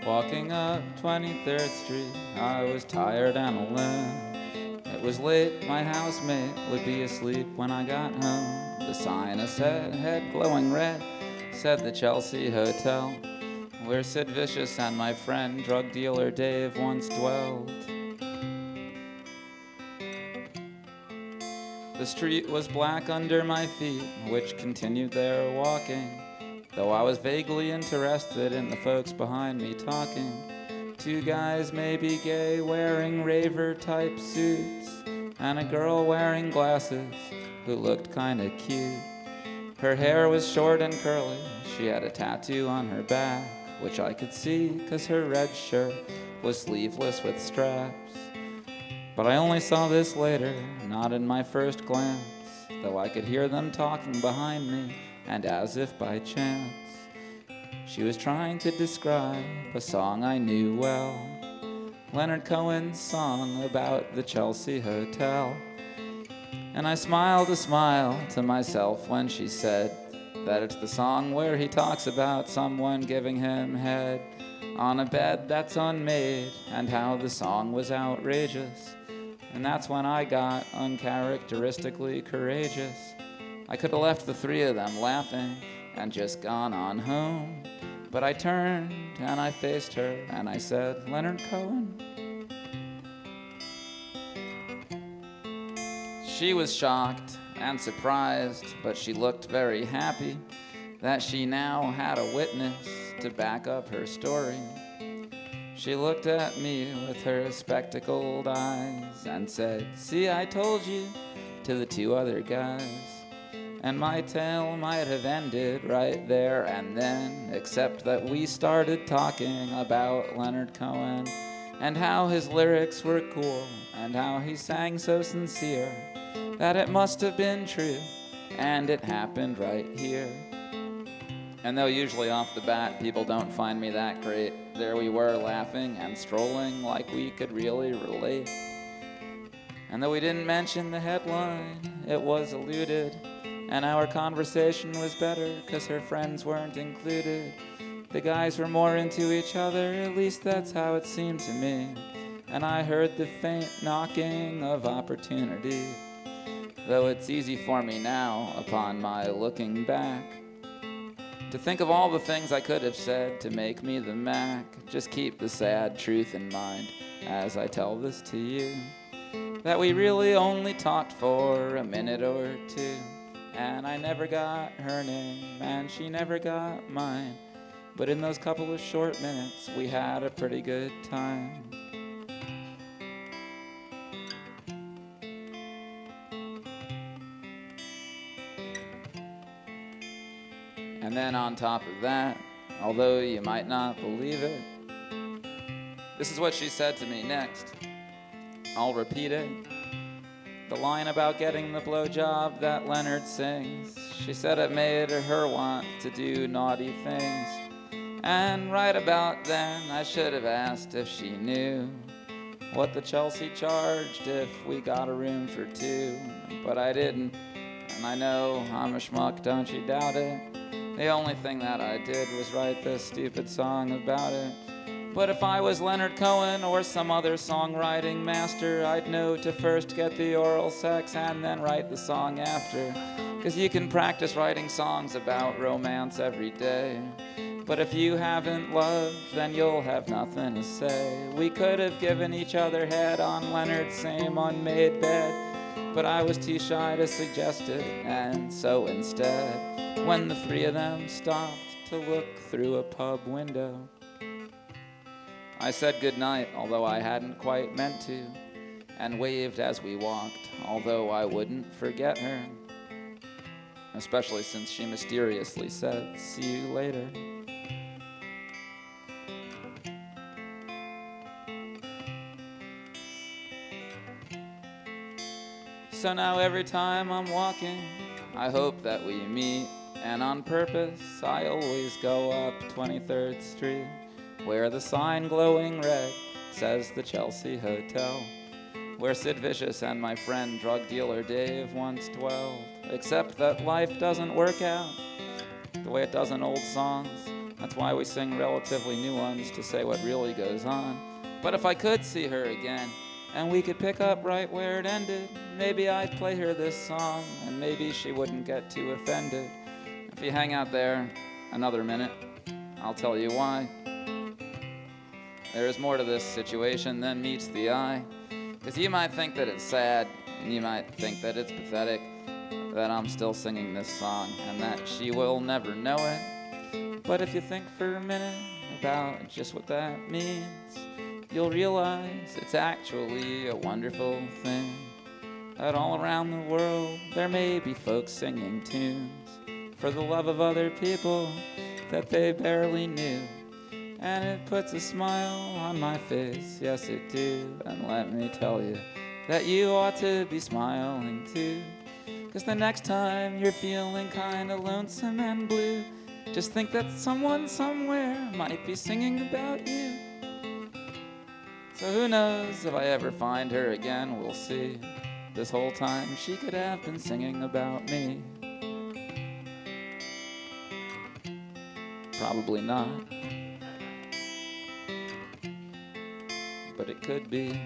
Walking up 23rd Street, I was tired and alone. It was late, my housemate would be asleep when I got home. The sign head glowing red, said the Chelsea Hotel, where Sid Vicious and my friend, drug dealer Dave, once dwelled. The street was black under my feet, which continued their walking, though I was vaguely interested in the folks behind me talking. Two guys, maybe gay, wearing raver-type suits, and a girl wearing glasses who looked kinda cute. Her hair was short and curly, she had a tattoo on her back, which I could see 'cause her red shirt was sleeveless with straps. But I only saw this later, not in my first glance, though I could hear them talking behind me, and as if by chance, she was trying to describe a song I knew well, Leonard Cohen's song about the Chelsea Hotel. And I smiled a smile to myself when she said that it's the song where he talks about someone giving him head on a bed that's unmade, and how the song was outrageous. And that's when I got uncharacteristically courageous. I could have left the three of them laughing and just gone on home, but I turned and I faced her and I said, "Leonard Cohen?" She was shocked and surprised, but she looked very happy that she now had a witness to back up her story. She looked at me with her spectacled eyes and said, "See, I told you," to the two other guys. And my tale might have ended right there and then, except that we started talking about Leonard Cohen and how his lyrics were cool and how he sang so sincere that it must have been true, and it happened right here. And though usually off the bat people don't find me that great, there we were laughing and strolling like we could really relate. And though we didn't mention the headline, it was alluded, and our conversation was better 'cause her friends weren't included. The guys were more into each other, at least that's how it seemed to me, and I heard the faint knocking of opportunity, though it's easy for me now, upon my looking back, to think of all the things I could have said to make me the Mac. Just keep the sad truth in mind as I tell this to you, that we really only talked for a minute or two, and I never got her name and she never got mine, but in those couple of short minutes we had a pretty good time. And then on top of that, although you might not believe it, this is what she said to me next. I'll repeat it. The line about getting the blowjob that Leonard sings, she said it made her want to do naughty things. And right about then, I should have asked if she knew what the Chelsea charged if we got a room for two. But I didn't, and I know I'm a schmuck, don't you doubt it. The only thing that I did was write this stupid song about it. But if I was Leonard Cohen or some other songwriting master, I'd know to first get the oral sex and then write the song after. 'Cause you can practice writing songs about romance every day, but if you haven't loved, then you'll have nothing to say. We could have given each other head on Leonard's same unmade bed, but I was too shy to suggest it, and so instead, when the three of them stopped to look through a pub window, I said goodnight, although I hadn't quite meant to, and waved as we walked, although I wouldn't forget her, especially since she mysteriously said, "See you later." So now every time I'm walking, I hope that we meet, and on purpose I always go up 23rd Street, where the sign glowing red says the Chelsea Hotel, where Sid Vicious and my friend drug dealer Dave once dwelled. Except that life doesn't work out the way it does in old songs That's why we sing relatively new ones to say what really goes on. But if I could see her again, and we could pick up right where it ended, maybe I'd play her this song, and maybe she wouldn't get too offended. If you hang out there another minute, I'll tell you why. There is more to this situation than meets the eye. 'Cause you might think that it's sad, and you might think that it's pathetic, that I'm still singing this song, and that she will never know it. But if you think for a minute about just what that means, you'll realize it's actually a wonderful thing. That all around the world there may be folks singing tunes for the love of other people that they barely knew. And it puts a smile on my face, yes it do. And let me tell you that you ought to be smiling too. 'Cause the next time you're feeling kinda lonesome and blue, just think that someone somewhere might be singing about you. So who knows, if I ever find her again, we'll see. This whole time she could have been singing about me. Probably not, but it could be.